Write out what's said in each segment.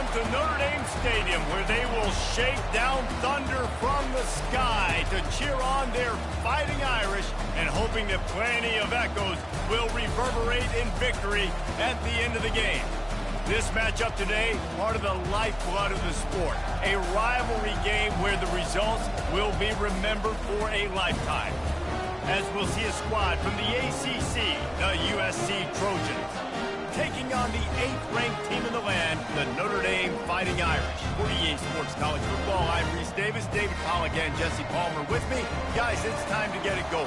Welcome to Notre Dame Stadium, where they will shake down thunder from the sky to cheer on their Fighting Irish, and hoping that plenty of echoes will reverberate in victory at the end of the game. This matchup today, part of the lifeblood of the sport, a rivalry game where the results will be remembered for a lifetime. As we'll see a squad from the ACC, the USC Trojans, taking on the 8th-ranked team in the land, the Notre Dame Fighting Irish. For EA Sports College Football, I'm Reese Davis, David Pollack, and Jesse Palmer with me. Guys, it's time to get it going.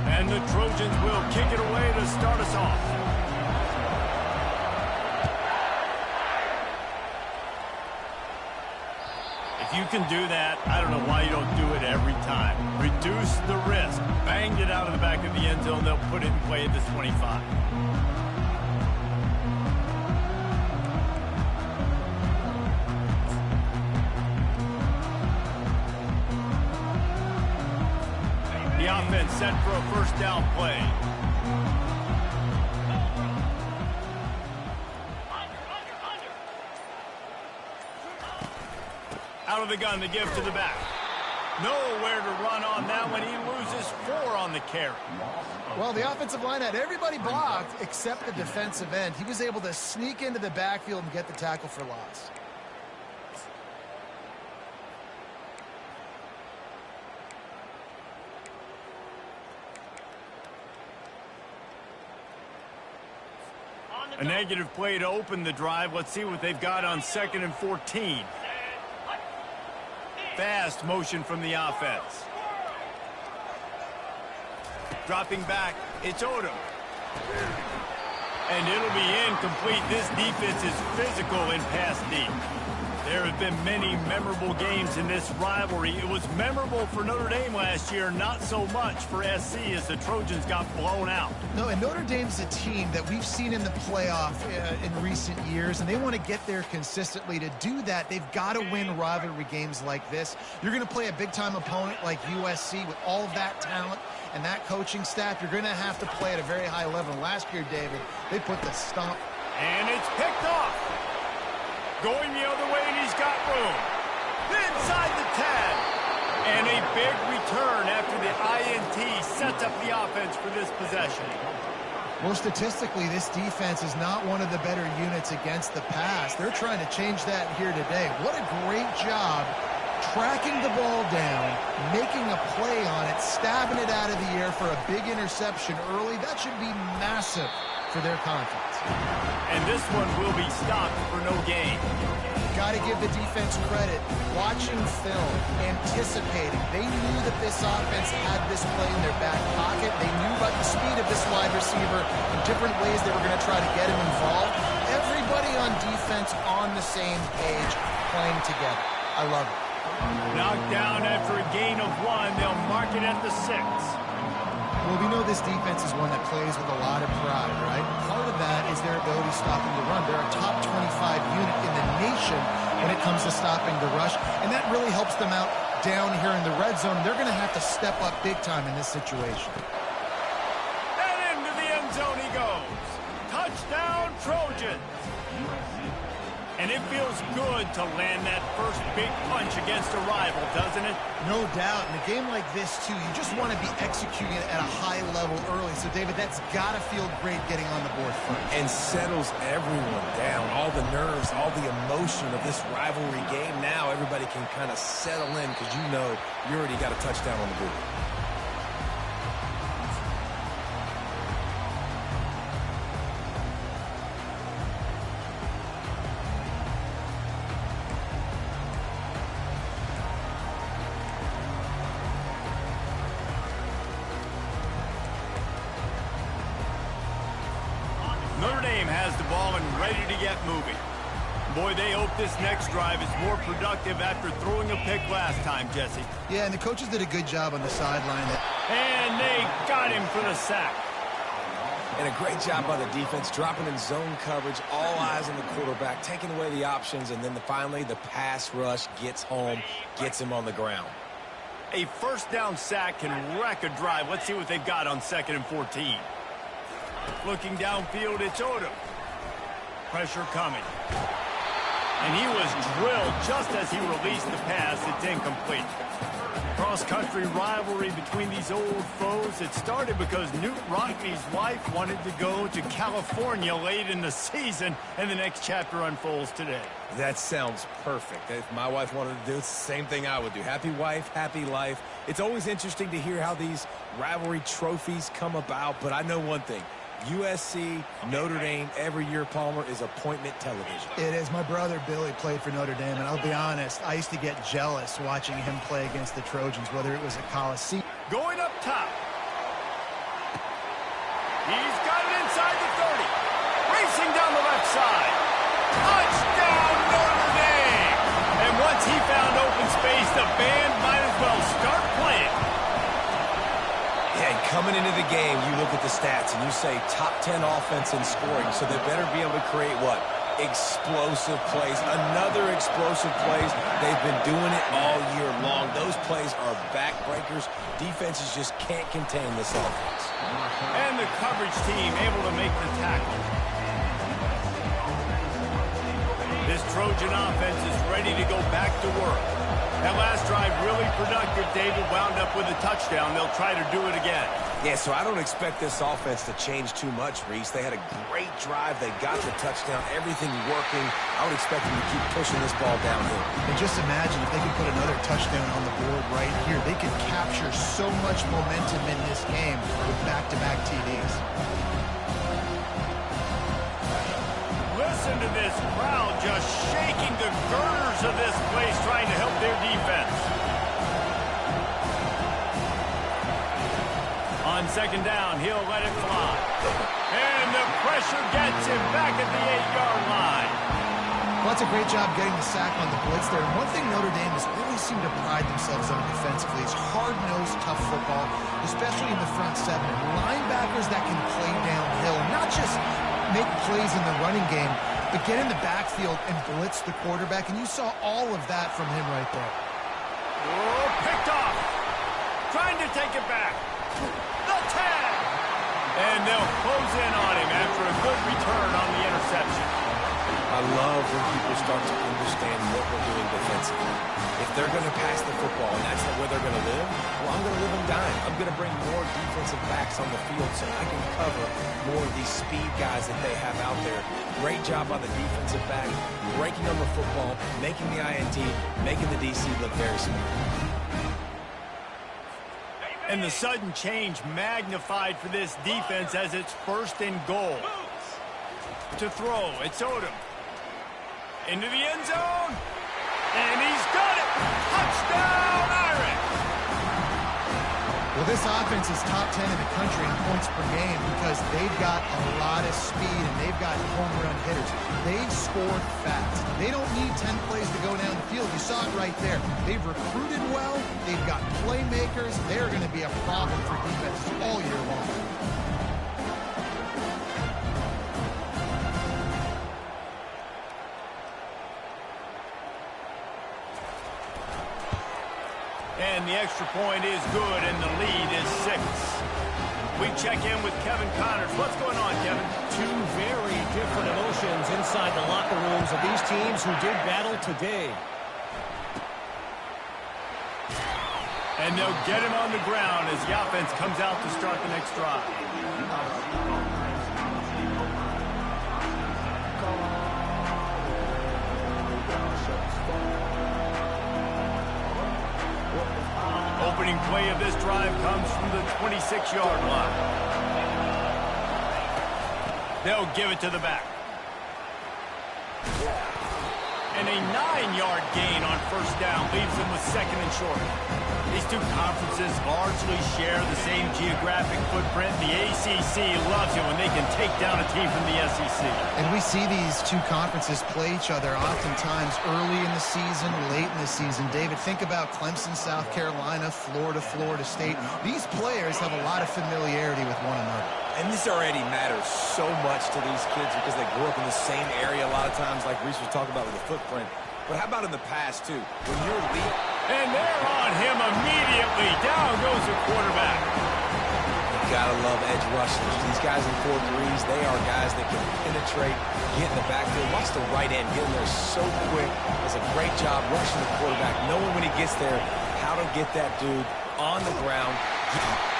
And the Trojans will kick it away to start us off. If you can do that, I don't know why you don't do it every time. Reduce the risk. Banged it out of the back of the end zone. They'll put it in play at the 25. The offense set for a first down play. Out of the gun to give to the back. Nowhere to run on that one. He loses 4 on the carry. Well, the offensive line had everybody blocked except the defensive end. He was able to sneak into the backfield and get the tackle for loss. A negative play to open the drive. Let's see what they've got on 2nd and 14. Fast motion from the offense. Dropping back, it's Odom. And it'll be incomplete. This defense is physical in pass deep. There have been many memorable games in this rivalry. It was memorable for Notre Dame last year, not so much for SC as the Trojans got blown out. No, and Notre Dame's a team that we've seen in the playoff in recent years, and they want to get there consistently. To do that, they've got to win rivalry games like this. You're going to play a big-time opponent like USC with all of that talent and that coaching staff. You're going to have to play at a very high level. Last year, David, they put the stomp. And it's picked off. Going the other way, and he's got room. Inside the 10. And a big return after the INT sets up the offense for this possession. Well, statistically, this defense is not one of the better units against the pass. They're trying to change that here today. What a great job tracking the ball down, making a play on it, stabbing it out of the air for a big interception early. That should be massive for their confidence. And this one will be stopped for no gain. Got to give the defense credit. Watching film, anticipating. They knew that this offense had this play in their back pocket. They knew about the speed of this wide receiver and different ways they were going to try to get him involved. Everybody on defense on the same page, playing together. I love it. Knocked down after a gain of 1. They'll mark it at the 6. Well, we know this defense is one that plays with a lot of pride, right? Part of that is their ability stopping the run. They're a top 25 unit in the nation when it comes to stopping the rush, and that really helps them out down here in the red zone. They're going to have to step up big time in this situation. And into the end zone he goes. Touchdown, Trojans. And it feels good to land that first big punch against a rival, doesn't it? No doubt. In a game like this, too, you just want to be executing it at a high level early. So, David, that's got to feel great getting on the board first. And settles everyone down. All the nerves, all the emotion of this rivalry game. Now everybody can kind of settle in because you know you already got a touchdown on the board. Notre Dame has the ball and ready to get moving. Boy, they hope this next drive is more productive after throwing a pick last time, Jesse. Yeah, and the coaches did a good job on the sideline. And they got him for the sack. And a great job by the defense, dropping in zone coverage, all eyes on the quarterback, taking away the options, and then finally the pass rush gets home, gets him on the ground. A first down sack can wreck a drive. Let's see what they've got on 2nd and 14. Looking downfield, it's Odom. Pressure coming. And he was drilled just as he released the pass. It's incomplete. Cross-country rivalry between these old foes. It started because Newt Rockne's wife wanted to go to California late in the season, and the next chapter unfolds today. That sounds perfect. If my wife wanted to do it, it's the same thing I would do. Happy wife, happy life. It's always interesting to hear how these rivalry trophies come about, but I know one thing. USC, Notre Dame, every year, Palmer, is appointment television. It is. My brother Billy played for Notre Dame, and I'll be honest, I used to get jealous watching him play against the Trojans, whether it was at Coliseum. Going up top. He's got it inside the 30. Racing down the left side. Touchdown, Notre Dame! And once he found open space, the band might as well start playing. Yeah, and coming into the game, you look at the stats and you say top 10 offense in scoring, so they better be able to create what? Explosive plays. Another explosive plays. They've been doing it all year long. Those plays are backbreakers. Defenses just can't contain this offense. And the coverage team able to make the tackle. This Trojan offense is ready to go back to work. That last drive really productive. David wound up with a touchdown. They'll try to do it again. Yeah, so I don't expect this offense to change too much, Reese. They had a great drive. They got the touchdown. Everything working. I would expect them to keep pushing this ball downhill. And just imagine if they could put another touchdown on the board right here. They could capture so much momentum in this game with back-to-back TDs. Listen to this crowd just shaking the girders of this place, trying to help their defense. On 2nd down, he'll let it fly. And the pressure gets him back at the 8-yard line. Well, that's a great job getting the sack on the blitz there. And one thing Notre Dame has always seemed to pride themselves on defensively is hard-nosed, tough football, especially in the front seven. Linebackers that can play downhill, not just make plays in the running game, but get in the backfield and blitz the quarterback. And you saw all of that from him right there. Oh, picked off. Trying to take it back. The tag. And they'll close in on him after a good return on the interception. I love when people start to understand what we're doing defensively. If they're going to pass the football and that's where they're going to live, well, I'm going to live and dime. I'm going to bring more defensive backs on the field so I can cover more of these speed guys that they have out there. Great job by the defensive back, breaking on the football, making the INT, making the DC look very smooth. And the sudden change magnified for this defense as it's 1st and goal. To throw, it's Odom. Into the end zone. And he's got it. Touchdown, Irish. Well, this offense is top 10 in the country in points per game because they've got a lot of speed and they've got home run hitters. They've scored fast. They don't need 10 plays to go down the field. You saw it right there. They've recruited well. They've got playmakers. They're going to be a problem for defenses all year long. And the extra point is good, and the lead is 6. We check in with Kevin Connors. What's going on, Kevin? Two very different emotions inside the locker rooms of these teams who did battle today. And they'll get him on the ground as the offense comes out to start the next drive. Opening play of this drive comes from the 26-yard line. They'll give it to the back. And a 9-yard gain on 1st down leaves them with 2nd and short. These two conferences largely share the same geographic footprint. The ACC loves it when they can take down a team from the SEC. And we see these two conferences play each other oftentimes early in the season, late in the season. David, think about Clemson, South Carolina, Florida, Florida State. These players have a lot of familiarity with one another. And this already matters so much to these kids because they grew up in the same area a lot of times, like Reese was talking about with the footprint. But how about in the past, too? When you're leading... And they're on him immediately. Down goes the quarterback. You gotta love edge rushers. These guys in 4-3s, they are guys that can penetrate, get in the backfield. Watch the right end getting there so quick. Does a great job rushing the quarterback, knowing when he gets there how to get that dude on the ground.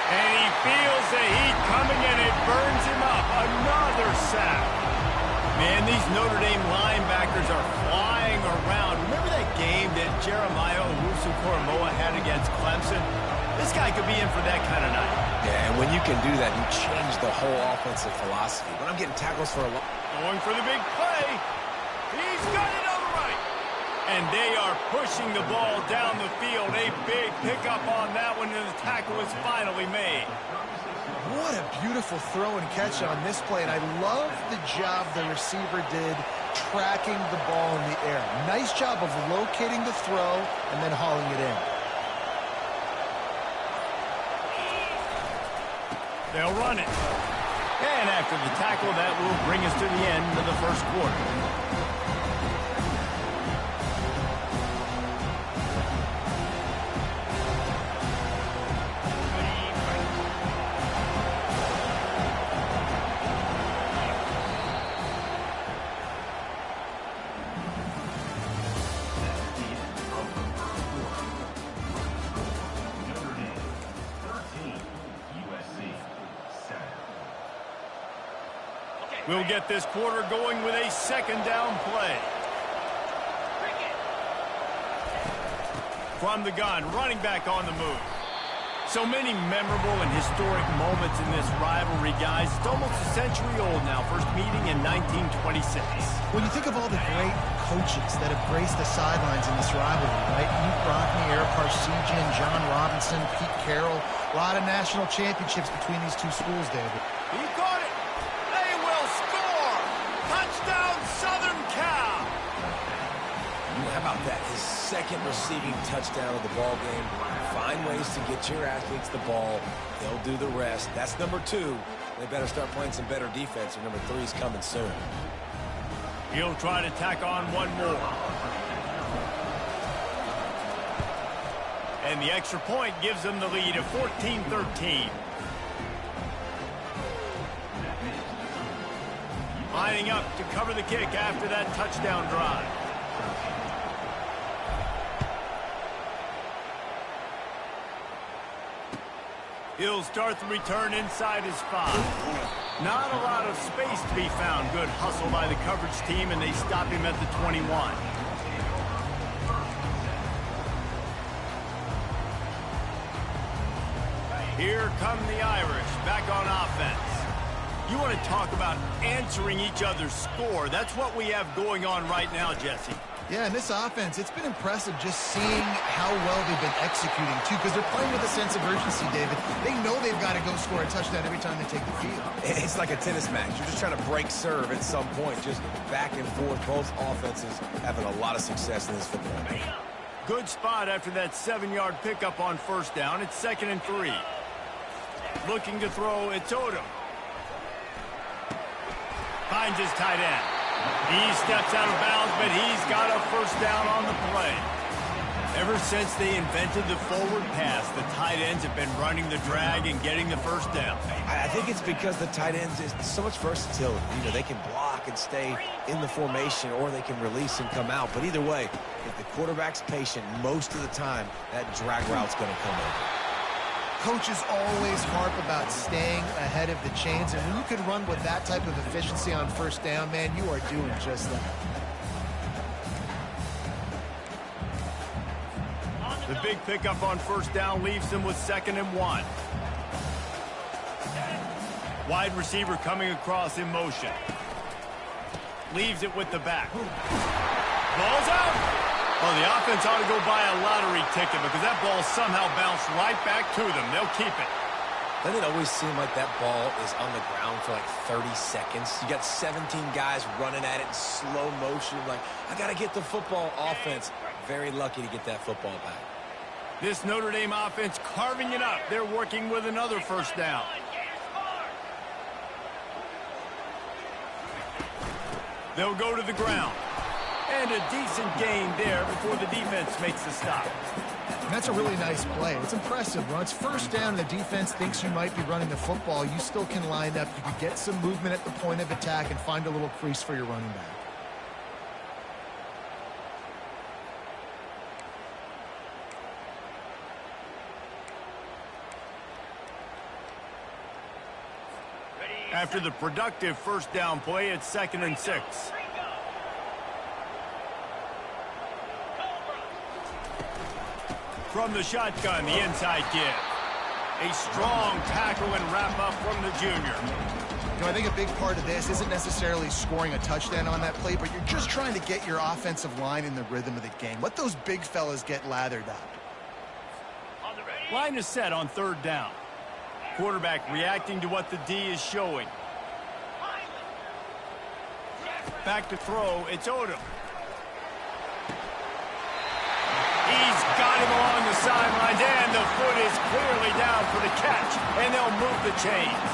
And he feels the heat coming, and it burns him up. Another sack. Man, these Notre Dame linebackers are flying around. Remember that game that Jeremiah Owusu-Koramoah had against Clemson? This guy could be in for that kind of night. Yeah, and when you can do that, you change the whole offensive philosophy. When I'm getting tackles for a lot. Going for the big play. He's got it on the right. And they are pushing the ball down the field. A big pickup on that one, and the tackle is finally made. What a beautiful throw and catch on this play, and I love the job the receiver did tracking the ball in the air. Nice job of locating the throw and then hauling it in. They'll run it. And after the tackle, that will bring us to the end of the first quarter. We'll get this quarter going with a second down play. From the gun, running back on the move. So many memorable and historic moments in this rivalry, guys. It's almost a century old now. First meeting in 1926. When you think of all the great coaches that have graced the sidelines in this rivalry, right? Knute Rockne, Eric Harsegian, John Robinson, Pete Carroll. A lot of national championships between these two schools, David. He caught it. They will score. Touchdown, Southern Cal. How about that? His second receiving touchdown of the ball game. Find ways to get your athletes the ball. They'll do the rest. That's number 2. They better start playing some better defense, or number 3 is coming soon. He'll try to tack on one more. And the extra point gives them the lead of 14-13. Lining up to cover the kick after that touchdown drive. He'll start the return inside his 5. Not a lot of space to be found. Good hustle by the coverage team, and they stop him at the 21. Here come the Irish back on offense. You want to talk about answering each other's score. That's what we have going on right now, Jesse. Yeah, in this offense, it's been impressive just seeing how well they've been executing, too, because they're playing with a sense of urgency, David. They know they've got to go score a touchdown every time they take the field. It's like a tennis match. You're just trying to break serve at some point, just back and forth. Both offenses having a lot of success in this football game. Good spot after that 7-yard pickup on first down. It's 2nd and 3. Looking to throw, it's Odom. Finds his tight end. He steps out of bounds, but he's got a first down on the play. Ever since they invented the forward pass, the tight ends have been running the drag and getting the first down. I think it's because the tight ends is so much versatility. You know, they can block and stay in the formation, or they can release and come out. But either way, if the quarterback's patient, most of the time, that drag route's going to come over. Coaches always harp about staying ahead of the chains, and when you can run with that type of efficiency on first down, man, you are doing just that. The big pickup on first down leaves them with 2nd and 1. Wide receiver coming across in motion. Leaves it with the back. Ball's out. Oh, the offense ought to go buy a lottery ticket because that ball somehow bounced right back to them. They'll keep it. Doesn't it always seem like that ball is on the ground for like 30 seconds? You got 17 guys running at it in slow motion. Like, I got to get the football. Offense, very lucky to get that football back. This Notre Dame offense carving it up. They're working with another first down. They'll go to the ground. And a decent gain there before the defense makes the stop. And that's a really nice play. It's impressive. When it's first down and the defense thinks you might be running the football, you still can line up. You can get some movement at the point of attack and find a little crease for your running back. After the productive first down play, it's 2nd and 6. From the shotgun, the inside give. A strong tackle and wrap-up from the junior. You know, I think a big part of this isn't necessarily scoring a touchdown on that play, but you're just trying to get your offensive line in the rhythm of the game. Let those big fellas get lathered up. Line is set on 3rd down. Quarterback reacting to what the D is showing. Back to throw, it's Odom. He's got him along the sidelines, and the foot is clearly down for the catch, and they'll move the chains.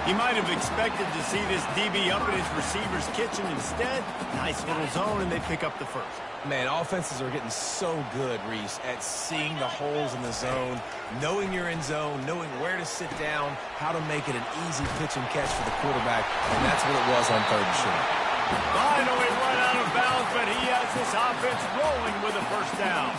He might have expected to see this DB up in his receiver's kitchen. Instead, nice little zone, and they pick up the first. Man, offenses are getting so good, Reese, at seeing the holes in the zone, knowing you're in zone, knowing where to sit down, how to make it an easy pitch and catch for the quarterback, and that's what it was on 3rd and short. Finally run out of bounds, but he has this offense rolling with a first down.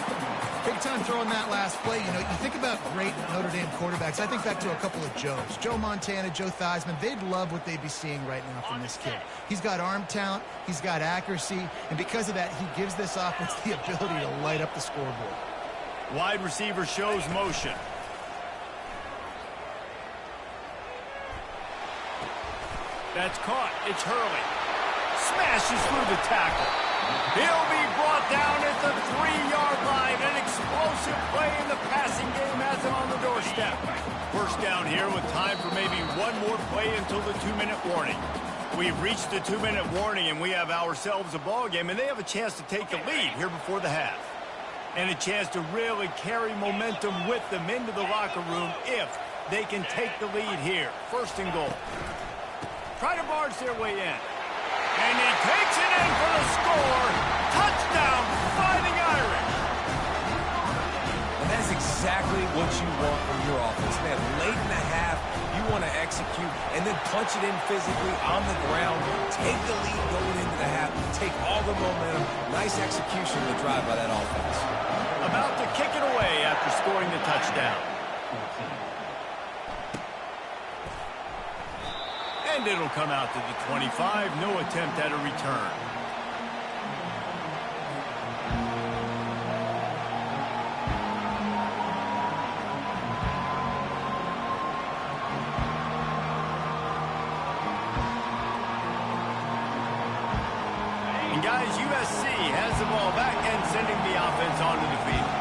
Big time throwing that last play. You know, you think about great Notre Dame quarterbacks. I think back to a couple of Joes. Joe Montana, Joe Theismann. They'd love what they'd be seeing right now from this kid. He's got arm talent. He's got accuracy. And because of that, he gives this offense the ability to light up the scoreboard. Wide receiver shows motion. That's caught. It's Hurley. Smashes through the tackle. He'll be brought down at the 3-yard line. An explosive play in the passing game has him on the doorstep. First down here with time for maybe one more play until the 2-minute warning. We've reached the 2-minute warning, and we have ourselves a ball game, and they have a chance to take the lead here before the half. And a chance to really carry momentum with them into the locker room if they can take the lead here. 1st and goal. Try to barge their way in. And he takes it in for the score. Touchdown, Fighting Irish. And that's exactly what you want from your offense, man. Late in the half, you want to execute and then punch it in physically on the ground. Take the lead going into the half. Take all the momentum. Nice execution to drive by that offense. About to kick it away after scoring the touchdown. And it'll come out to the 25. No attempt at a return. And guys, USC has the ball back and sending the offense onto the field.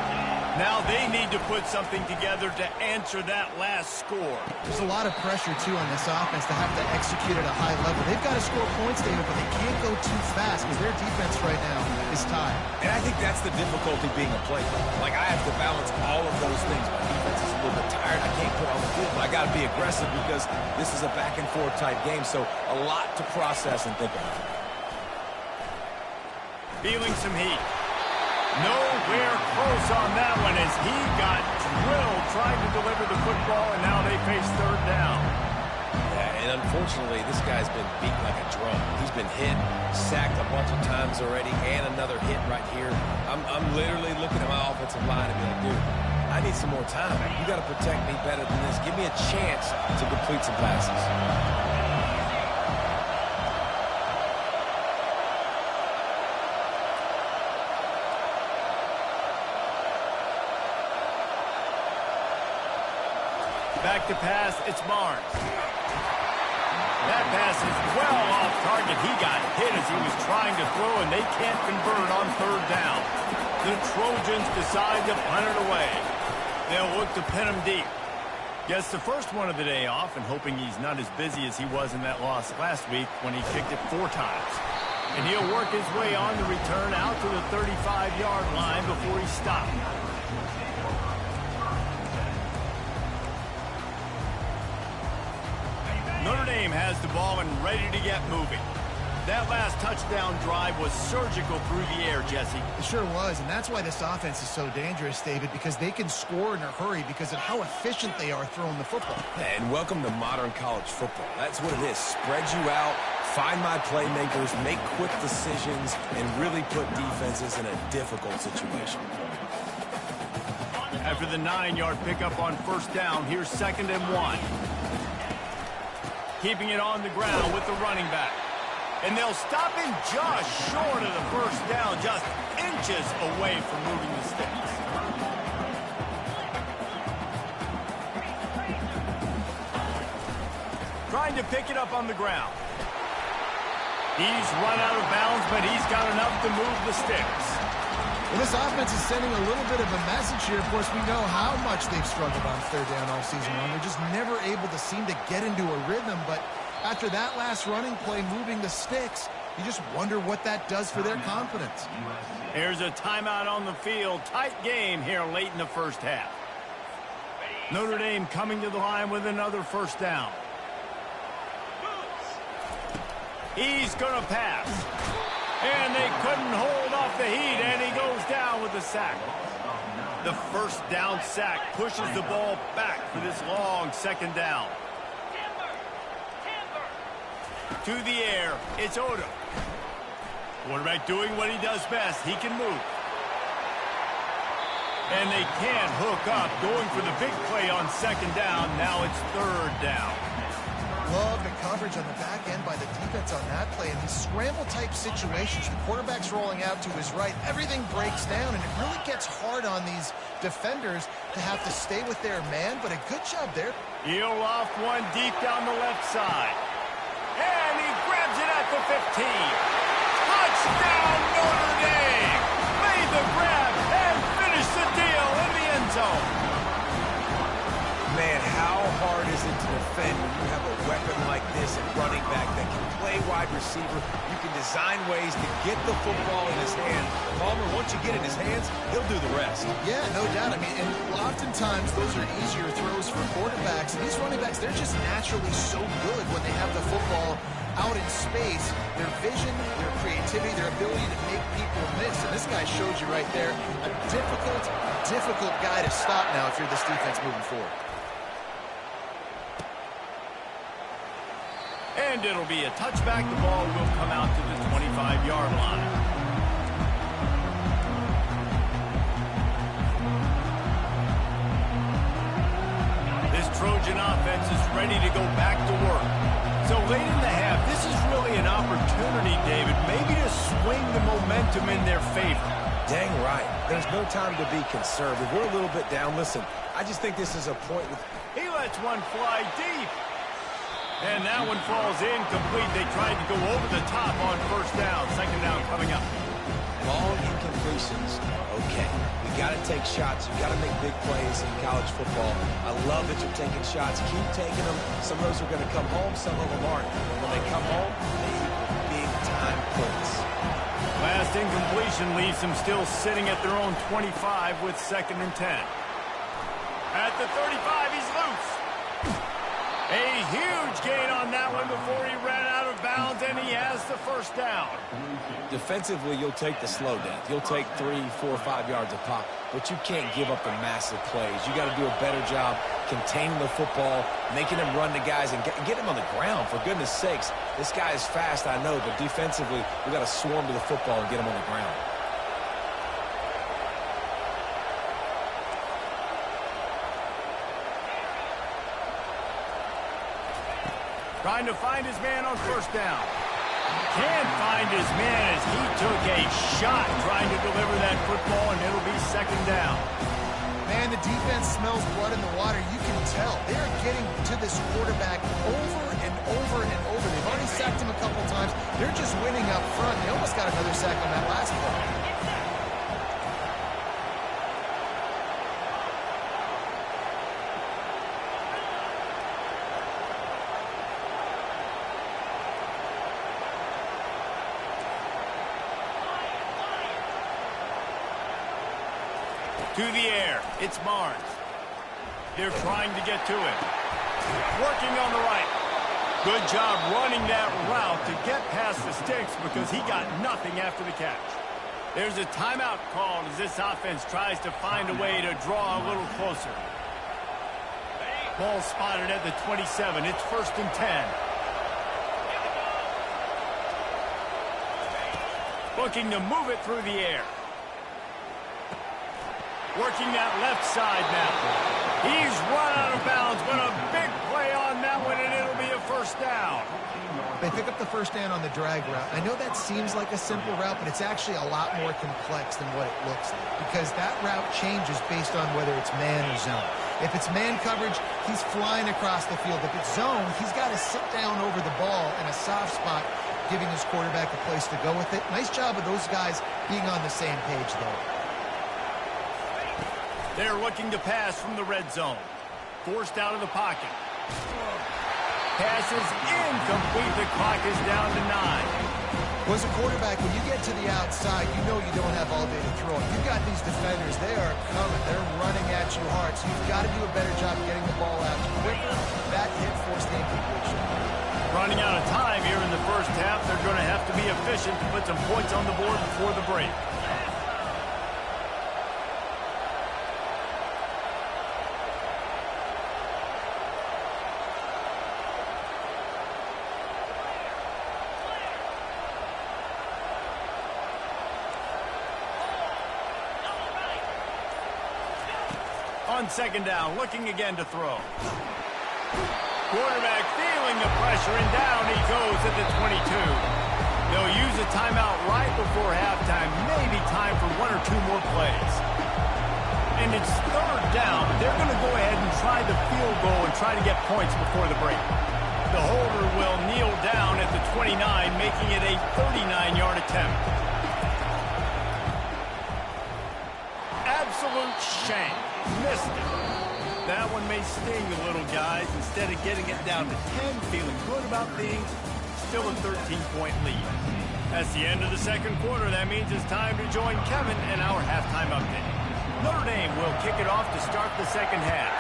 Now they need to put something together to answer that last score. There's a lot of pressure, too, on this offense to have to execute at a high level. They've got to score points, David, but they can't go too fast because their defense right now is tired. And I think that's the difficulty being a play caller. Like, I have to balance all of those things. My defense is a little bit tired. I can't put on the field, but I got to be aggressive because this is a back-and-forth type game, so a lot to process and think about. Feeling some heat. Nowhere close on that one as he got drilled trying to deliver the football, and now they face 3rd down. Yeah, and unfortunately, this guy's been beat like a drum. He's been hit, sacked a bunch of times already, and another hit right here. I'm literally looking at my offensive line and being like, dude, I need some more time. You got to protect me better than this. Give me a chance to complete some passes. Back to pass, it's Barnes. That pass is well off target. He got hit as he was trying to throw, and they can't convert on 3rd down. The Trojans decide to punt it away. They'll look to pin him deep. Gets the first one of the day off and hoping he's not as busy as he was in that loss last week when he kicked it 4 times. And he'll work his way on the return out to the 35-yard line before he stopped. Notre Dame has the ball and ready to get moving. That last touchdown drive was surgical through the air, Jesse. It sure was, and that's why this offense is so dangerous, David, because they can score in a hurry because of how efficient they are throwing the football. And welcome to modern college football. That's what it is. Spread you out, find my playmakers, make quick decisions, and really put defenses in a difficult situation. After the 9-yard pickup on first down, here's 2nd and 1. Keeping it on the ground with the running back. And they'll stop him just short of the first down, just inches away from moving the sticks. Trying to pick it up on the ground. He's run out of bounds, but he's got enough to move the sticks. Well, this offense is sending a little bit of a message here. Of course, we know how much they've struggled on third down all season long. They're just never able to seem to get into a rhythm, but after that last running play, moving the sticks, you just wonder what that does for their confidence. Here's a timeout on the field. Tight game here late in the first half. Notre Dame coming to the line with another first down. He's going to pass. And they couldn't hold off the heat, and he goes down with a sack. The first down sack pushes the ball back for this long 2nd down. To the air, it's Odom. Quarterback doing what he does best. He can move. And they can't hook up, going for the big play on 2nd down. Now it's 3rd down. Love the coverage on the back end by the defense on that play. In these scramble-type situations, the quarterback's rolling out to his right. Everything breaks down, and it really gets hard on these defenders to have to stay with their man, but a good job there. He'll loft one deep down the left side. And he grabs it at the 15. Touchdown, Notre Dame! Made the grab and finished the deal in the end zone. Man, how hard is it to defend when you have a weapon like this at running back that can play wide receiver? You can design ways to get the football in his hand. Palmer, once you get it in his hands, he'll do the rest. Yeah, no doubt. I mean, and oftentimes those are easier throws for quarterbacks. And these running backs, they're just naturally so good when they have the football out in space. Their vision, their creativity, their ability to make people miss. And this guy showed you right there, a difficult guy to stop now if you're this defense moving forward. And it'll be a touchback. The ball will come out to the 25-yard line. This Trojan offense is ready to go back to work. So late in the half, this is really an opportunity, David, maybe to swing the momentum in their favor. Dang right. There's no time to be conservative. We're a little bit down. Listen, I just think this is a point with... He lets one fly deep. And that one falls incomplete. They tried to go over the top on first down. 2nd down coming up. Long incompletions. Okay. You got to take shots. You got to make big plays in college football. I love that you're taking shots. Keep taking them. Some of those are going to come home. Some of them aren't. When they come home, they equal big-time points. Last incompletion leaves them still sitting at their own 25 with 2nd and 10. At the 35, he's loose. A huge gain on that one before he ran out of bounds, and he has the first down. Defensively, you'll take the slow death. You'll take 3, 4, 5 yards a pop, but you can't give up the massive plays. You got to do a better job containing the football, making them run to guys, and get him on the ground, for goodness sakes. This guy is fast, I know, but defensively, we got to swarm to the football and get him on the ground. Trying to find his man on first down. Can't find his man as he took a shot trying to deliver that football, and it'll be 2nd down. Man, the defense smells blood in the water. You can tell. They're getting to this quarterback over and over and over. They've already sacked him a couple times. They're just winning up front. They almost got another sack on that last play. To the air, it's Barnes. They're trying to get to it. Working on the right. Good job running that route to get past the sticks because he got nothing after the catch. There's a timeout called as this offense tries to find a way to draw a little closer. Ball spotted at the 27. It's 1st and 10. Looking to move it through the air. Working that left side now. He's run out of bounds, but a big play on that one, and it'll be a 1st down. They pick up the 1st down on the drag route. I know that seems like a simple route, but it's actually a lot more complex than what it looks like because that route changes based on whether it's man or zone. If it's man coverage, he's flying across the field. If it's zone, he's got to sit down over the ball in a soft spot, giving his quarterback a place to go with it. Nice job of those guys being on the same page there. They're looking to pass from the red zone. Forced out of the pocket. Pass is incomplete. The clock is down to 9. Well, as a quarterback, when you get to the outside, you know you don't have all day to throw. You've got these defenders. They are coming. They're running at you hard. So you've got to do a better job getting the ball out quicker. That hit forced the incompletion. Running out of time here in the 1st half. They're going to have to be efficient to put some points on the board before the break. On 2nd down, looking again to throw. Quarterback feeling the pressure, and down he goes at the 22. They'll use a timeout right before halftime. Maybe time for 1 or 2 more plays. And it's 3rd down, but they're going to go ahead and try the field goal and try to get points before the break. The holder will kneel down at the 29, making it a 39-yard attempt. Absolute shame. Missed it. That one may sting a little, guys. Instead of getting it down to 10, feeling good about things, still a 13-point lead. That's the end of the 2nd quarter. That means it's time to join Kevin in our halftime update. Notre Dame will kick it off to start the 2nd half.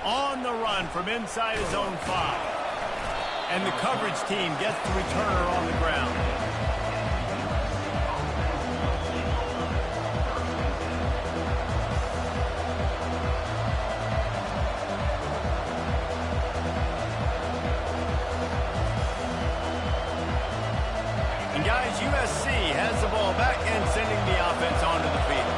On the run from inside his own 5. And the coverage team gets the returner on the ground. Guys, USC has the ball back and sending the offense onto the field.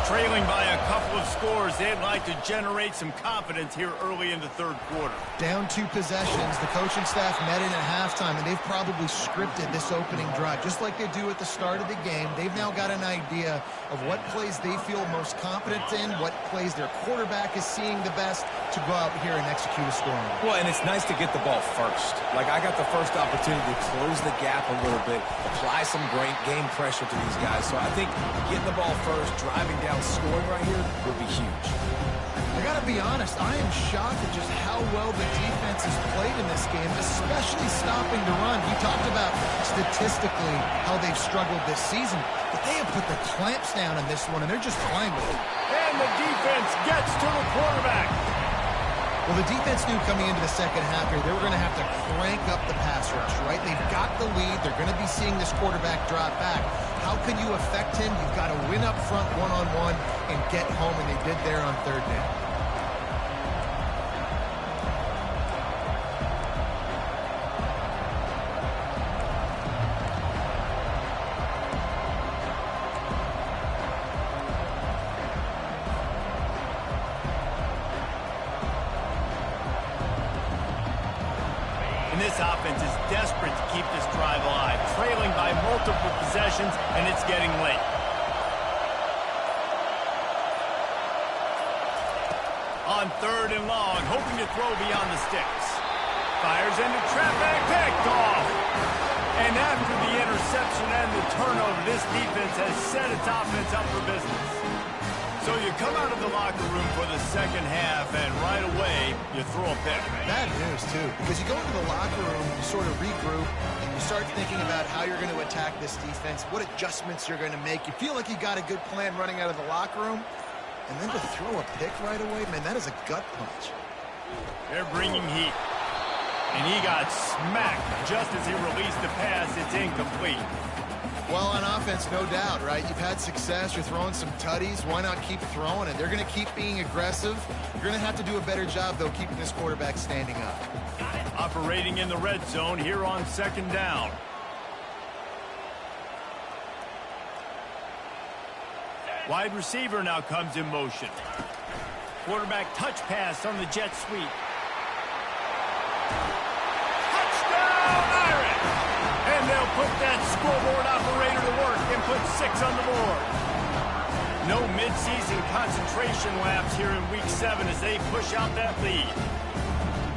Trailing by a couple of scores, they'd like to generate some confidence here early in the 3rd quarter. Down 2 possessions. The coaching staff met in at halftime, and they've probably scripted this opening drive. Just like they do at the start of the game, they've now got an idea of what plays they feel most confident in, what plays their quarterback is seeing the best to go out here and execute a scoring. Well, and it's nice to get the ball first. Like, I got the first opportunity to close the gap a little bit, apply some great game pressure to these guys. So I think getting the ball first, driving down, scoring right here would be huge. I got to be honest, I am shocked at just how well the defense has played in this game, especially stopping the run. We talked about statistically how they've struggled this season, but they have put the clamps down on this one, and they're just playing with it. And the defense gets to the quarterback. Well, the defense knew coming into the 2nd half here, they were going to have to crank up the pass rush, right? They've got the lead. They're going to be seeing this quarterback drop back. How can you affect him? You've got to win up front one-on-one and get home, and they did there on 3rd down. This offense is desperate to keep this drive alive, trailing by multiple possessions, and it's getting late. On 3rd and long, hoping to throw beyond the sticks. Fires into traffic, picked off. And after the interception and the turnover, this defense has set its offense up for business. So you come out of the locker room for the 2nd half, and right away, you throw a pick. Bad news, too, because you go into the locker room, you sort of regroup, and you start thinking about how you're going to attack this defense, what adjustments you're going to make. You feel like you got a good plan running out of the locker room, and then to throw a pick right away, man, that is a gut punch. They're bringing heat. And he got smacked just as he released the pass. It's incomplete. Well, on offense, no doubt, right? You've had success. You're throwing some tutties. Why not keep throwing it? They're going to keep being aggressive. You're going to have to do a better job, though, keeping this quarterback standing up. Operating in the red zone here on second down. Wide receiver now comes in motion. Quarterback touch pass on the jet sweep. Touchdown, Irish! And they'll put that scoreboard operator to work and put 6 on the board. No midseason concentration laps here in Week 7 as they push out that lead.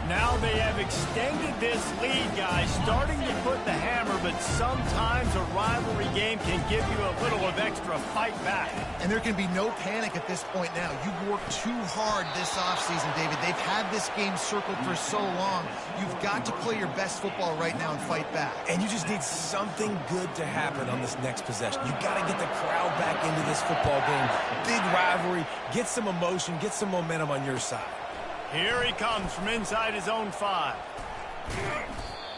Now they have extended this lead, guys, starting to put the hammer, but sometimes a rivalry game can give you a little of extra fight back. And there can be no panic at this point now. You've worked too hard this offseason, David. They've had this game circled for so long. You've got to play your best football right now and fight back. And you just need something good to happen on this next possession. You got to get the crowd back into this football game. Big rivalry. Get some emotion. Get some momentum on your side. Here he comes from inside his own 5.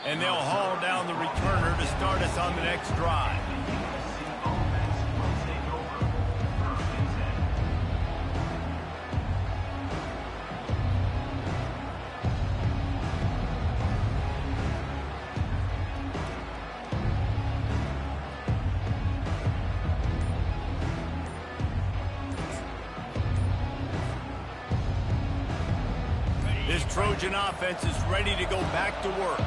And they'll haul down the returner to start us on the next drive. This Trojan offense is ready to go back to work.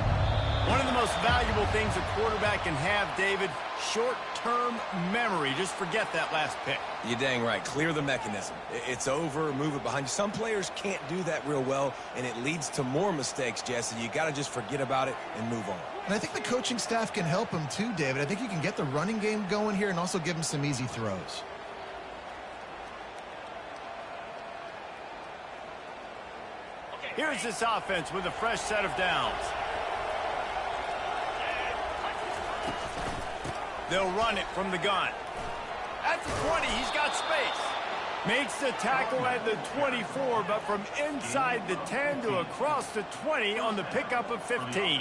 One of the most valuable things a quarterback can have, David, short-term memory. Just forget that last pick. You're dang right. Clear the mechanism. It's over, move it behind you. Some players can't do that real well, and it leads to more mistakes, Jesse. You got to just forget about it and move on. And I think the coaching staff can help him too, David. I think you can get the running game going here and also give him some easy throws. Here's this offense with a fresh set of downs. They'll run it from the gun. At the 20, he's got space. Makes the tackle at the 24, but from inside the 10 to across the 20 on the pickup of 15.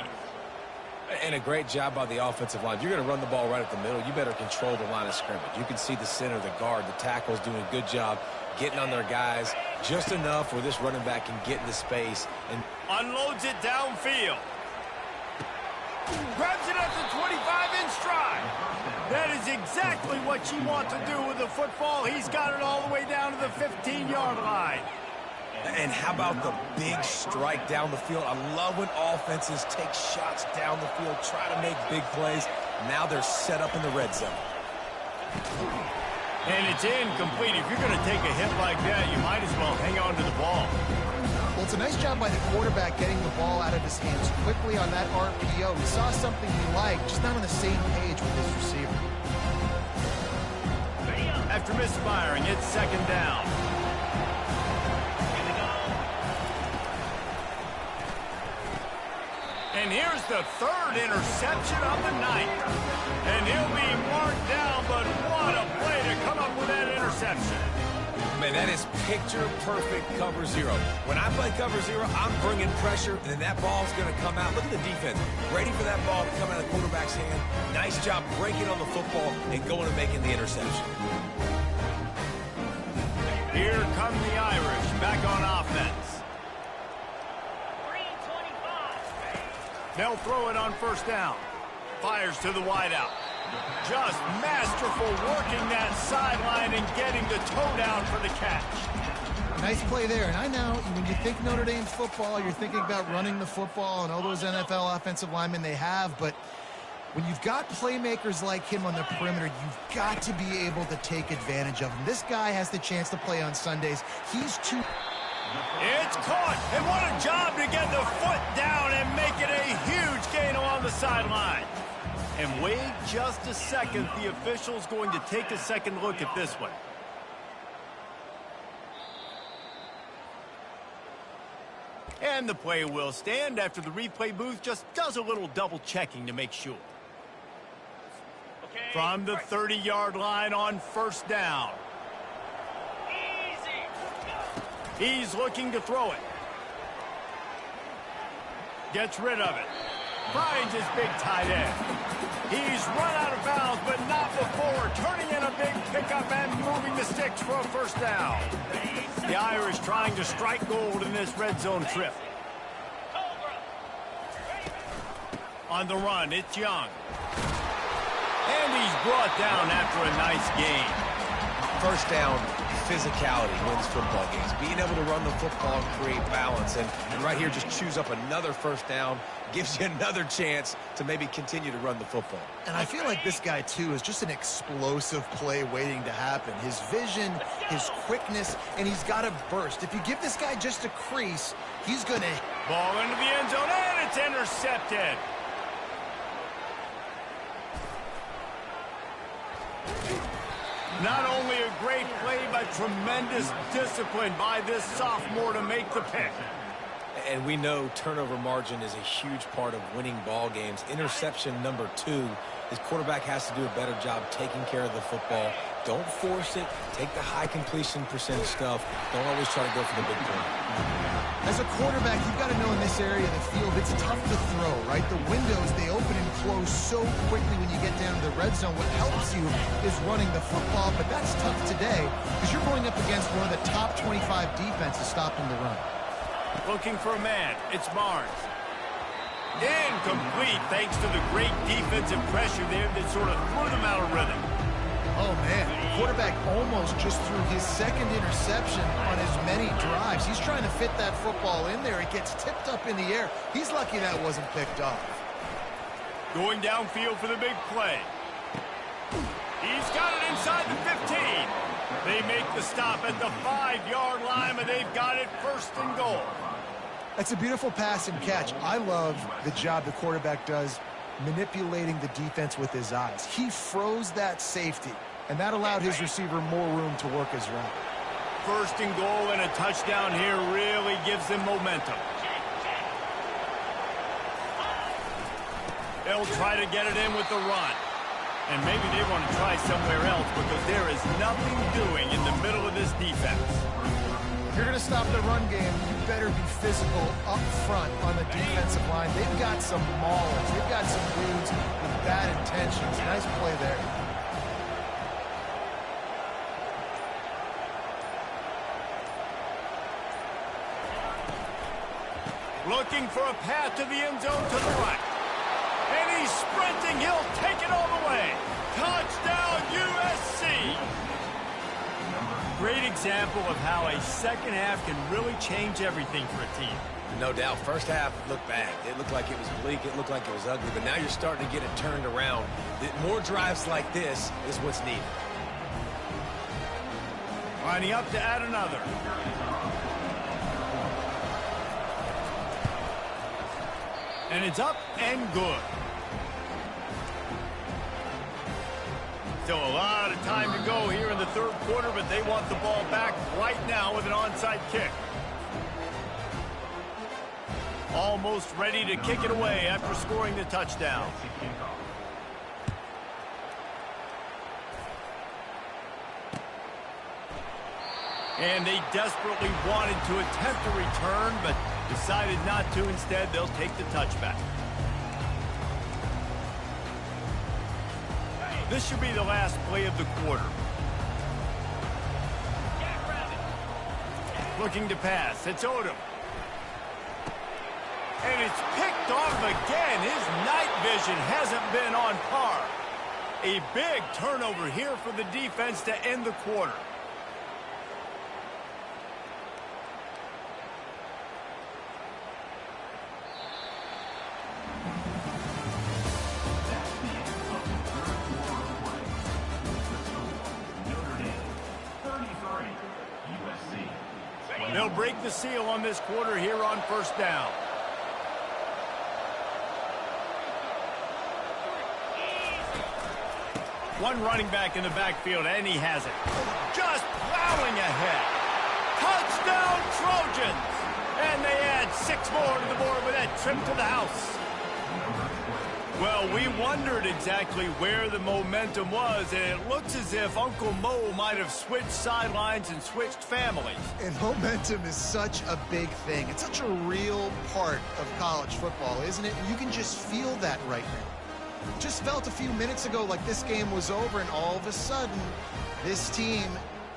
And a great job by the offensive line. If you're going to run the ball right at the middle, you better control the line of scrimmage. You can see the center, the guard, the tackle's doing a good job getting on their guys just enough where this running back can get into space and unloads it downfield. Grabs it at the 25 in stride. That is exactly what you want to do with the football. He's got it all the way down to the 15-yard line. And how about the big strike down the field? I love when offenses take shots down the field, try to make big plays. Now they're set up in the red zone. And it's incomplete. If you're going to take a hit like that, you might as well hang on to the ball. Well, it's a nice job by the quarterback getting the ball out of his hands quickly on that RPO. He saw something he liked, just not on the same page with his receiver. After misfiring, it's second down. And here's the third interception of the night. And he'll be marked down, but what a play to come up with that interception. Man, that is picture-perfect cover zero. When I play cover zero, I'm bringing pressure, and then that ball's going to come out. Look at the defense. Ready for that ball to come out of the quarterback's hand. Nice job breaking on the football and going and making the interception. Here come the Irish back on offense. They'll throw it on first down. Fires to the wideout. Just masterful working that sideline and getting the toe down for the catch. Nice play there. And I know when you think Notre Dame football, you're thinking about running the football and all those NFL offensive linemen they have. But when you've got playmakers like him on the perimeter, you've got to be able to take advantage of him. This guy has the chance to play on Sundays. He's too... It's caught, and what a job to get the foot down and make it a huge gain along the sideline. And wait just a second, the official's going to take a second look at this one. And the play will stand after the replay booth just does a little double checking to make sure. From the 30-yard line on first down. He's looking to throw it. Gets rid of it. Finds his big tight end. He's run out of bounds, but not before turning in a big pickup and moving the sticks for a first down. The Irish trying to strike gold in this red zone trip. On the run, it's Young. And he's brought down after a nice gain. First down, physicality wins football games. Being able to run the football and create balance. And right here, just choose up another first down. Gives you another chance to maybe continue to run the football. And I feel like this guy, too, is just an explosive play waiting to happen. His vision, his quickness, and he's got a burst. If you give this guy just a crease, he's going to... Ball into the end zone, and it's intercepted. Not only a great play, but tremendous discipline by this sophomore to make the pick. And we know turnover margin is a huge part of winning ball games. Interception number 2. His quarterback has to do a better job taking care of the football. Don't force it. Take the high completion percentage stuff. Don't always try to go for the big play. As a quarterback, you've got to know in this area of the field, it's tough to throw, right? The windows, they open and close so quickly when you get down to the red zone. What helps you is running the football, but that's tough today because you're going up against one of the top 25 defenses stopping the run. Looking for a man. It's Barnes. Incomplete thanks to the great defensive pressure there that sort of threw them out of rhythm. Oh, man. Quarterback almost just threw his second interception on as many drives. He's trying to fit that football in there. It gets tipped up in the air. He's lucky that wasn't picked off. Going downfield for the big play. He's got it inside the 15. They make the stop at the 5-yard line, and they've got it first and goal. That's a beautiful pass and catch. I love the job the quarterback does manipulating the defense with his eyes. He froze that safety, and that allowed his receiver more room to work his route. First and goal and a touchdown here really gives them momentum. They'll try to get it in with the run. And maybe they want to try somewhere else because there is nothing doing in the middle of this defense. If you're going to stop the run game, you better be physical up front on the defensive line. They've got some maulers. They've got some dudes with bad intentions. Nice play there. Looking for a path to the end zone to the right. And he's sprinting. He'll take it all the way. Touchdown, USC. Great example of how a second half can really change everything for a team. No doubt. First half looked bad. It looked like it was bleak. It looked like it was ugly. But now you're starting to get it turned around. More drives like this is what's needed. Lining up to add another. And it's up and good. Still a lot of time to go here in the third quarter, but they want the ball back right now with an onside kick. Almost ready to kick it away after scoring the touchdown. And they desperately wanted to attempt a return, but decided not to. Instead, they'll take the touchback. This should be the last play of the quarter. Looking to pass. It's Odom. And it's picked off again. His night vision hasn't been on par. A big turnover here for the defense to end the quarter. They'll break the seal on this quarter here on first down. One running back in the backfield, and he has it. Just plowing ahead. Touchdown, Trojans! And they add 6 more to the board with that trip to the house. Well, we wondered exactly where the momentum was, and it looks as if Uncle Mo might have switched sidelines and switched families. And momentum is such a big thing. It's such a real part of college football, isn't it? You can just feel that right now. Just felt a few minutes ago like this game was over, and all of a sudden, this team,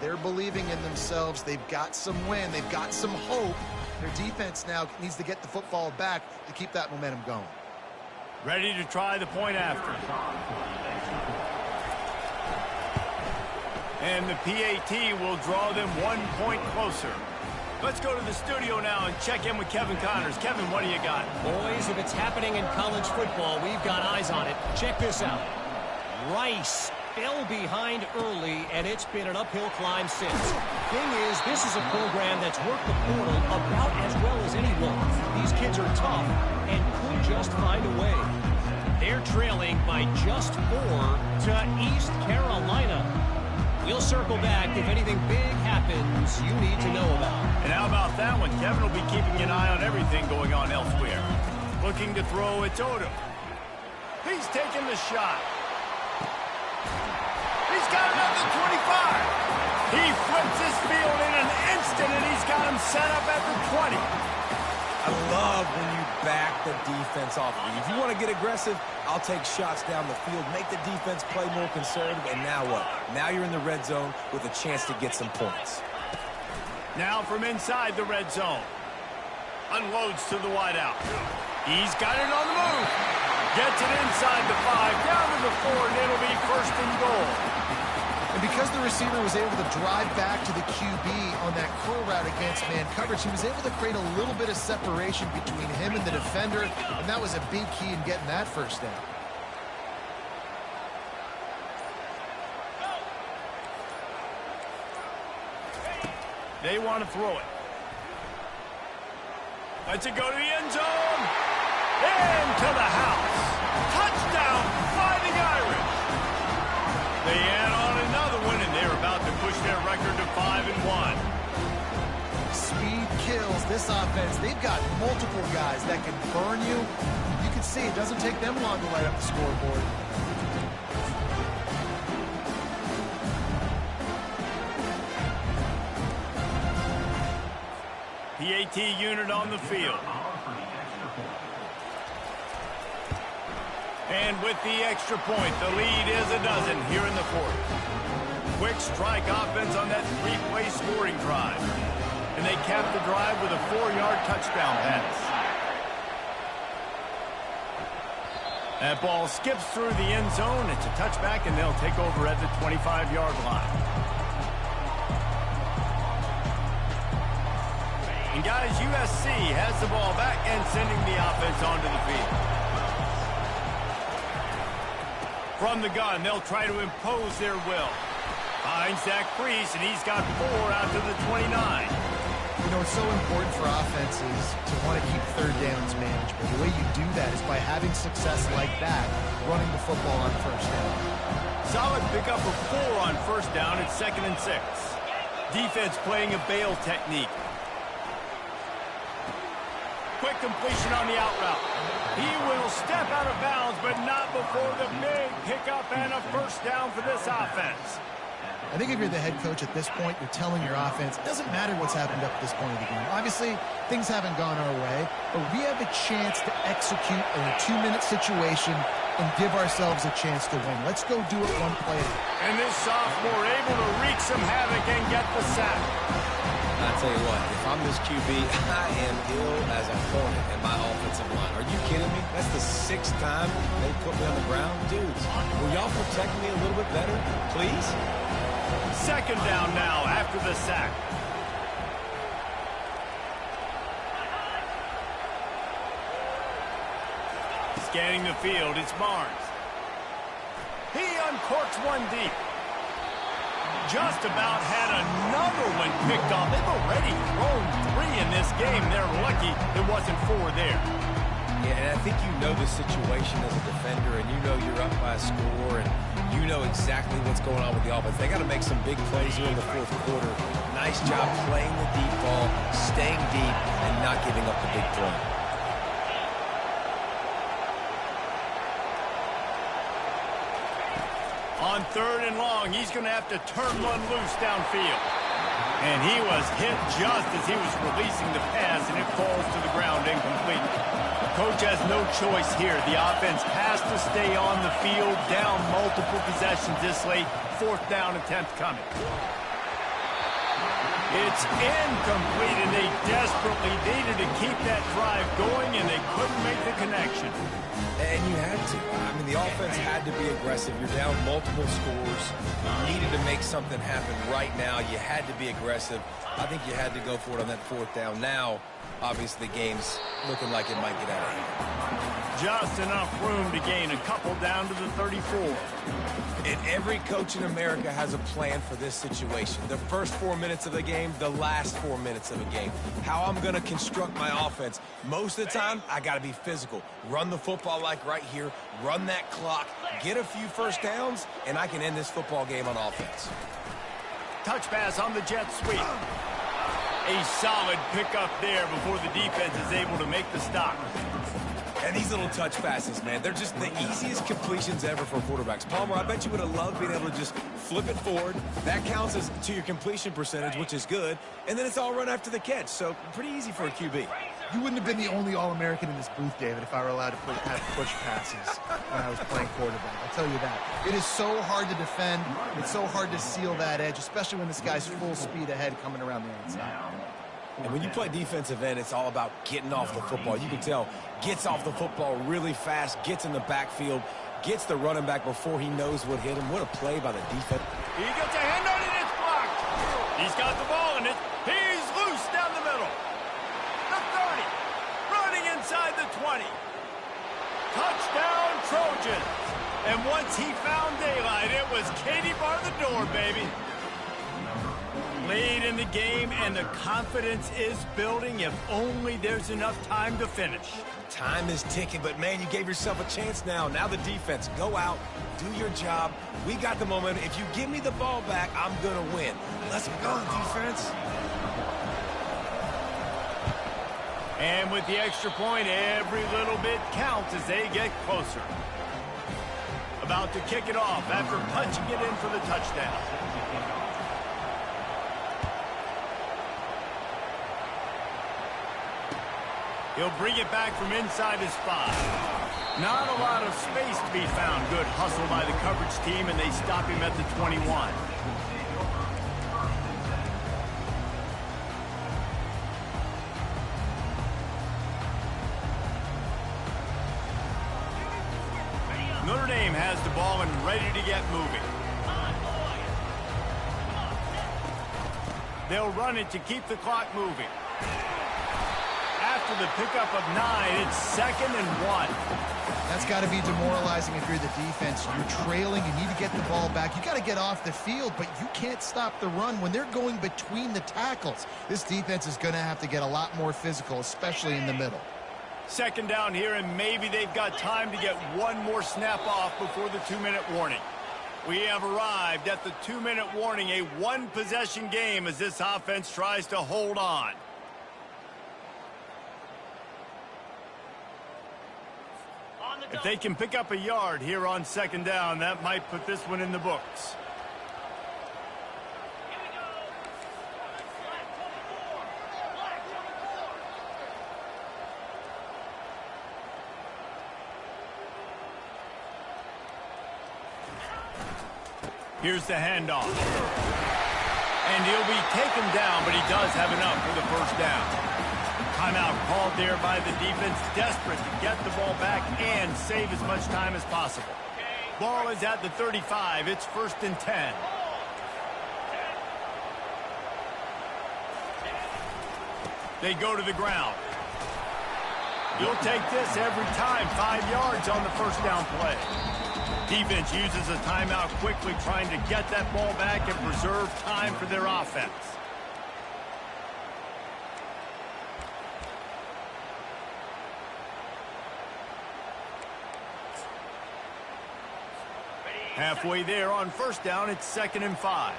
they're believing in themselves. They've got some win. They've got some hope. Their defense now needs to get the football back to keep that momentum going. Ready to try the point after. And the PAT will draw them 1 point closer. Let's go to the studio now and check in with Kevin Connors. Kevin, what do you got? Boys, if it's happening in college football, we've got eyes on it. Check this out. Rice fell behind early, and it's been an uphill climb since. Thing is, this is a program that's worked the portal about as well as anyone. These kids are tough and could just find a way. They're trailing by just 4 to East Carolina. We'll circle back if anything big happens you need to know about. And how about that one? Kevin will be keeping an eye on everything going on elsewhere. Looking to throw, it's Odom. He's taking the shot. He's got it at the 25. He flips his field in an instant, and he's got him set up at the 20. I love when you back the defense off. If you want to get aggressive, I'll take shots down the field, make the defense play more conservative, and now what? Now you're in the red zone with a chance to get some points. Now from inside the red zone. Unloads to the wideout. He's got it on the move. Gets it inside the 5, down to the 4, and it'll be 1st and goal. And because the receiver was able to drive back to the QB on that curl route against man coverage, he was able to create a little bit of separation between him and the defender, and that was a big key in getting that 1st down. They want to throw it. Lets it go to the end zone. Into the house. Touchdown, Fighting Irish. They add on another one, and they're about to push their record to 5-1. Speed kills this offense. They've got multiple guys that can burn you. You can see it doesn't take them long to light up the scoreboard. PAT unit on the field. And with the extra point, the lead is a dozen here in the 4th. Quick strike offense on that 3-play scoring drive. And they cap the drive with a 4-yard touchdown pass. That ball skips through the end zone. It's a touchback, and they'll take over at the 25-yard line. And guys, USC has the ball back and sending the offense onto the field. From the gun, they'll try to impose their will. Finds Zach Priest, and he's got 4 out to the 29. You know, it's so important for offenses to want to keep 3rd downs manageable. The way you do that is by having success like that, running the football on 1st down. Solid pickup of 4 on 1st down at 2nd and 6. Defense playing a bail technique. Quick completion on the out route. He will step out of bounds, but not before the big pickup and a 1st down for this offense. I think if you're the head coach at this point, you're telling your offense, it doesn't matter what's happened up to this point of the game. Obviously, things haven't gone our way, but we have a chance to execute in a 2-minute situation and give ourselves a chance to win. Let's go do it one play. And this sophomore able to wreak some havoc and get the sack. I tell you what, if I'm this QB, I am ill as a hornet in my offensive line. Are you kidding me? That's the 6th time they put me on the ground. Dudes, will y'all protect me a little bit better, please? 2nd down now after the sack. Scanning the field, it's Barnes. He uncorks one deep. Just about had another one picked off. They've already thrown 3 in this game. They're lucky it wasn't 4 there. Yeah, and I think you know the situation as a defender, and you know you're up by a score, and you know exactly what's going on with the offense. They got to make some big plays here in the 4th quarter. Nice job playing the deep ball, staying deep, and not giving up the big play. On 3rd and long, he's going to have to turn one loose downfield. And he was hit just as he was releasing the pass, and it falls to the ground incomplete. Coach has no choice here. The offense has to stay on the field, down multiple possessions this late. 4th down attempt coming. It's incomplete, and they desperately needed to keep that drive going, and they couldn't make the connection. And you had to. I mean, the offense had to be aggressive. You're down multiple scores. You needed to make something happen right now. You had to be aggressive. I think you had to go for it on that 4th down. Now, obviously, the game's looking like it might get out of hand. Just enough room to gain a couple down to the 34. And every coach in America has a plan for this situation. The first 4 minutes of the game, the last 4 minutes of a game. How I'm going to construct my offense. Most of the time, I got to be physical. Run the football like right here. Run that clock. Get a few first downs, and I can end this football game on offense. Touch pass on the jet sweep. A solid pickup there before the defense is able to make the stop. And these little touch passes, man, they're just the easiest completions ever for quarterbacks. Palmer, I bet you would have loved being able to just flip it forward. That counts as to your completion percentage, which is good. And then it's all run after the catch, so pretty easy for a QB. You wouldn't have been the only All-American in this booth, David, if I were allowed to have push passes when I was playing quarterback. I'll tell you that. It is so hard to defend. It's so hard to seal that edge, especially when this guy's full speed ahead coming around the inside. And when you play defensive end, it's all about getting off the football. You can tell, gets off the football really fast, gets in the backfield, gets the running back before he knows what hit him. What a play by the defense. He gets a hand on it, it's blocked. He's got the ball in it. He's loose down the middle. The 30. Running inside the 20. Touchdown, Trojans. And once he found daylight, it was Katie bar the door, baby. Late in the game, and the confidence is building if only there's enough time to finish. Time is ticking, but, man, you gave yourself a chance now. Now the defense, go out, do your job. We got the momentum. If you give me the ball back, I'm going to win. Let's go, defense. And with the extra point, every little bit counts as they get closer. About to kick it off after punching it in for the touchdown. He'll bring it back from inside his 5. Not a lot of space to be found. Good hustle by the coverage team, and they stop him at the 21. Notre Dame has the ball and ready to get moving. They'll run it to keep the clock moving. After the pickup of 9, it's 2nd and 1. That's got to be demoralizing if you're the defense. You're trailing, you need to get the ball back. You got to get off the field, but you can't stop the run when they're going between the tackles. This defense is going to have to get a lot more physical, especially in the middle. 2nd down here, and maybe they've got time to get one more snap off before the 2-minute warning. We have arrived at the 2-minute warning, a one-possession game as this offense tries to hold on. If they can pick up a yard here on 2nd down, that might put this one in the books. Here's the handoff. And he'll be taken down, but he does have enough for the 1st down. Timeout called there by the defense, desperate to get the ball back and save as much time as possible. Ball is at the 35. It's 1st and 10. They go to the ground. You'll take this every time. 5 yards on the 1st down play. Defense uses a timeout quickly, trying to get that ball back and preserve time for their offense. Halfway there on 1st down, it's 2nd and 5.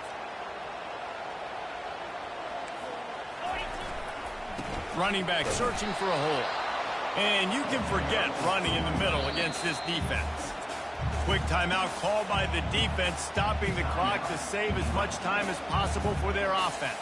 Running back searching for a hole. And you can forget running in the middle against this defense. quick timeout called by the defense, stopping the clock to save as much time as possible for their offense.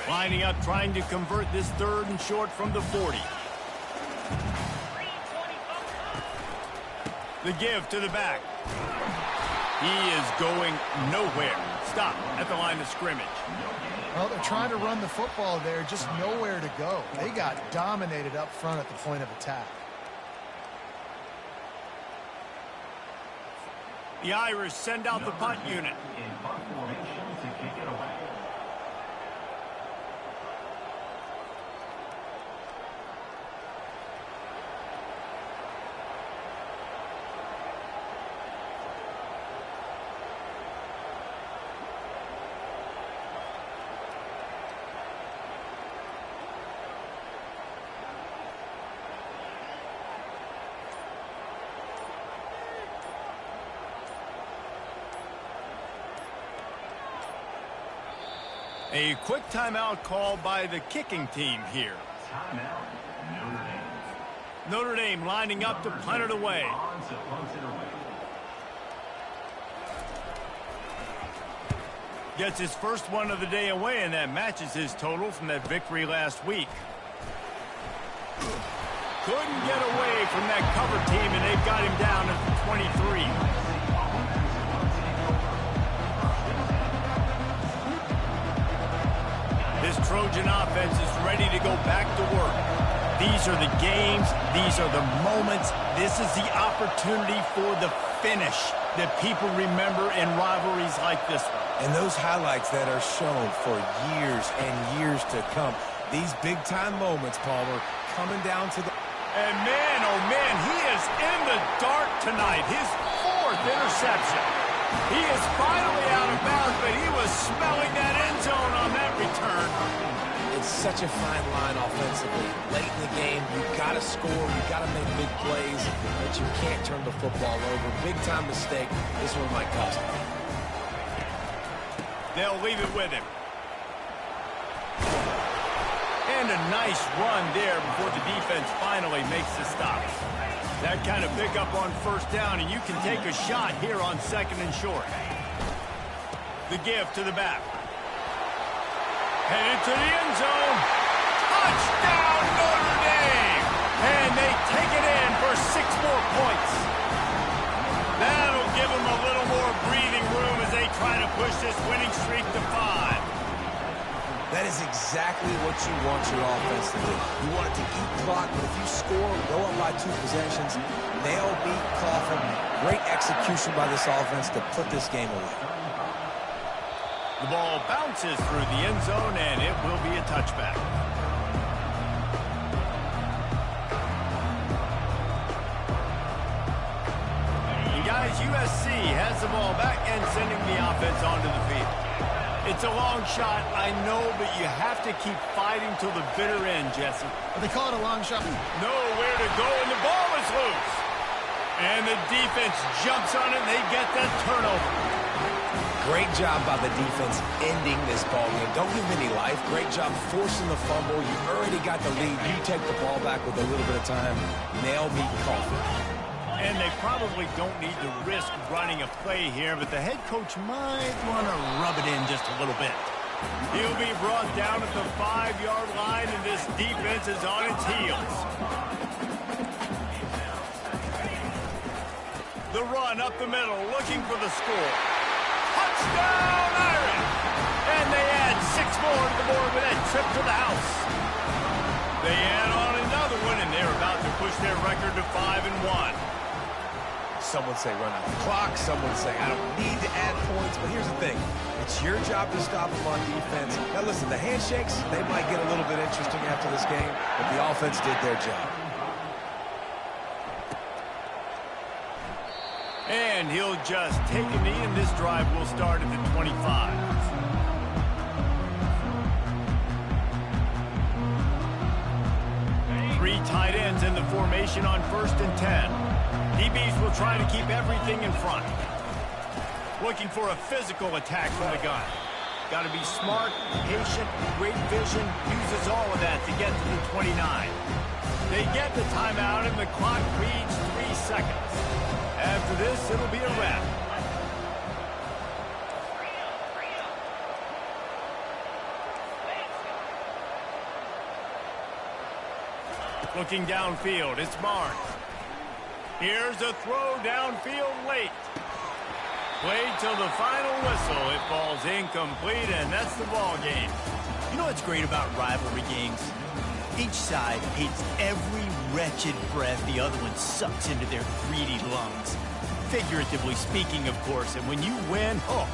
Lining up, trying to convert this 3rd and short from the 40. The give to the back. He is going nowhere. Stop at the line of scrimmage. Well, they're trying to run the football there, just nowhere to go. They got dominated up front at the point of attack. The Irish send out the punt unit. A quick timeout called by the kicking team here. Notre Dame lining up to punt it away. Gets his first one of the day away, and that matches his total from that victory last week. Couldn't get away from that cover team, and they've got him down at the 23. This Trojan offense is ready to go back to work. These are the games. These are the moments. This is the opportunity for the finish that people remember in rivalries like this one. And those highlights that are shown for years and years to come. These big-time moments, Palmer, coming down to the... And man, oh man, he is in the dark tonight. His 4th interception. He is finally out of bounds, but he was smelling that end zone on that return. It's such a fine line offensively. Late in the game, you've got to score, you've got to make big plays, but you can't turn the football over. Big-time mistake. This one might cost him. They'll leave it with him. And a nice run there before the defense finally makes the stop. That kind of pickup on 1st down, and you can take a shot here on 2nd and short. The give to the back. Headed to the end zone. Touchdown, Notre Dame! And they take it in for 6 more points. That'll give them a little more breathing room as they try to push this winning streak to 5. That is exactly what you want your offense to do. You want it to eat clock, but if you score, go up by 2 possessions, nail, beat, coffin. Great execution by this offense to put this game away. The ball bounces through the end zone, and it will be a touchback. And guys, USC has the ball back and sending the offense onto the field. It's a long shot, I know, but you have to keep fighting till the bitter end, Jesse. They call it a long shot. Nowhere to go, and the ball is loose. And the defense jumps on it, and they get that turnover. Great job by the defense ending this ball game. Don't give them any life. Great job forcing the fumble. You already got the lead. You take the ball back with a little bit of time. Nail, meet, coffin. And they probably don't need to risk running a play here, but the head coach might want to rub it in just a little bit. He'll be brought down at the 5-yard line, and this defense is on its heels. The run up the middle, looking for the score. Touchdown, Irish! And they add 6 more to the board with that trip to the house. They add on another one, and they're about to push their record to 5-1. Some would say run out the clock. Some would say I don't need to add points. But here's the thing. It's your job to stop them on defense. Now, listen, the handshakes, they might get a little bit interesting after this game, but the offense did their job. And he'll just take a knee, and this drive will start at the 25. Three tight ends in the formation on 1st and 10. DBs will try to keep everything in front. Looking for a physical attack from the gun. Got to be smart, patient, great vision, uses all of that to get to the 29. They get the timeout and the clock reads 3 seconds. After this, it'll be a wrap. Looking downfield, it's Barnes. Here's a throw downfield late. Played till the final whistle. It falls incomplete, and that's the ball game. You know what's great about rivalry games? Each side hates every wretched breath the other one sucks into their greedy lungs. Figuratively speaking, of course, and when you win, oh,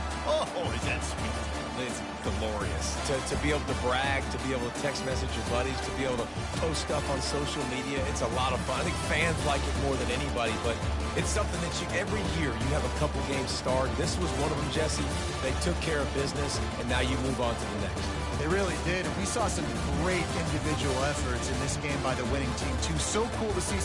is that sweet. It's glorious. To be able to brag, to be able to text message your buddies, to be able to post stuff on social media, it's a lot of fun. I think fans like it more than anybody, but it's something that every year you have a couple games start. This was one of them, Jesse. They took care of business, and now you move on to the next. They really did. We saw some great individual efforts in this game by the winning team, too. So cool to see